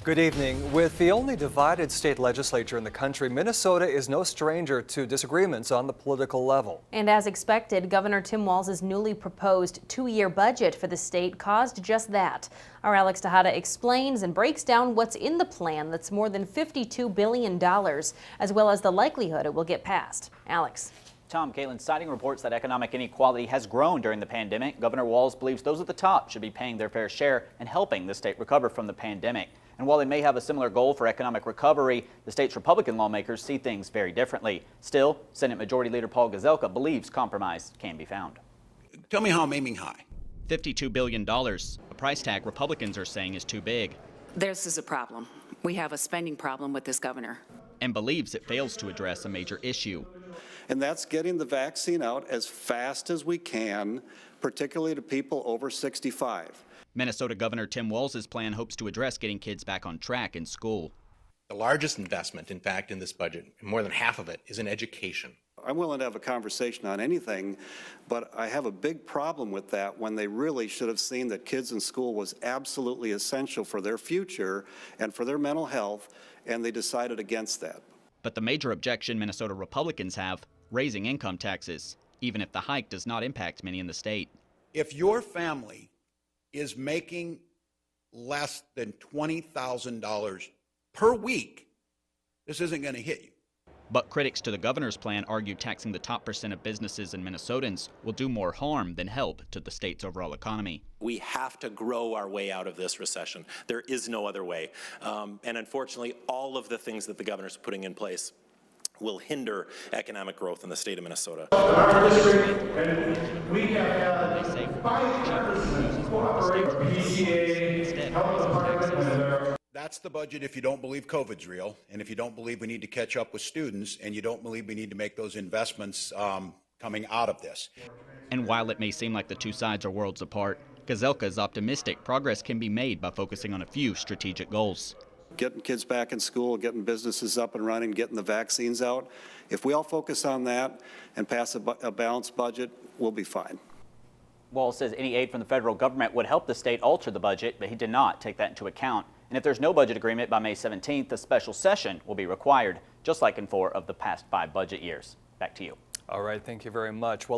Good evening. With the only divided state legislature in the country, Minnesota is no stranger to disagreements on the political level. And as expected, Governor Tim Walz's newly proposed two-year budget for the state caused just that. Our Alex Tejada explains and breaks down what's in the plan that's more than $52 billion, as well as the likelihood it will get passed. Alex. Tom, Caitlin, citing reports that economic inequality has grown during the pandemic, Governor Walz believes those at the top should be paying their fair share and helping the state recover from the pandemic. And while they may have a similar goal for economic recovery, the state's Republican lawmakers see things very differently. Still, Senate Majority Leader Paul Gazelka believes compromise can be found. Tell me how I'm aiming high. $52 billion, a price tag Republicans are saying is too big. This is a problem. We have a spending problem with this governor. And believes it fails to address a major issue. And that's getting the vaccine out as fast as we can, particularly to people over 65. Minnesota Governor Tim Walz's plan hopes to address getting kids back on track in school. The largest investment, in fact, in this budget, more than half of it, is in education. I'm willing to have a conversation on anything, but I have a big problem with that when they really should have seen that kids in school was absolutely essential for their future and for their mental health, and they decided against that. But the major objection Minnesota Republicans have, raising income taxes, even if the hike does not impact many in the state. If your family is making less than $20,000 per week, this isn't going to hit you. But critics to the governor's plan argue taxing the top % of businesses and Minnesotans will do more harm than help to the state's overall economy. We have to grow our way out of this recession. There is no other way. And unfortunately, all of the things that the governor's putting in place will hinder economic growth in the state of Minnesota. Our district, and we have had 500% PTA, health department. That's the budget if you don't believe COVID's real, and if you don't believe we need to catch up with students, and you don't believe we need to make those investments coming out of this. And while it may seem like the two sides are worlds apart, Gazelka is optimistic progress can be made by focusing on a few strategic goals. Getting kids back in school, getting businesses up and running, getting the vaccines out. If we all focus on that and pass a balanced budget, we'll be fine. Walz says any aid from the federal government would help the state alter the budget, but he did not take that into account. And if there's no budget agreement by May 17th, a special session will be required, just like in 4 of the past 5 budget years. Back to you. All right, thank you very much.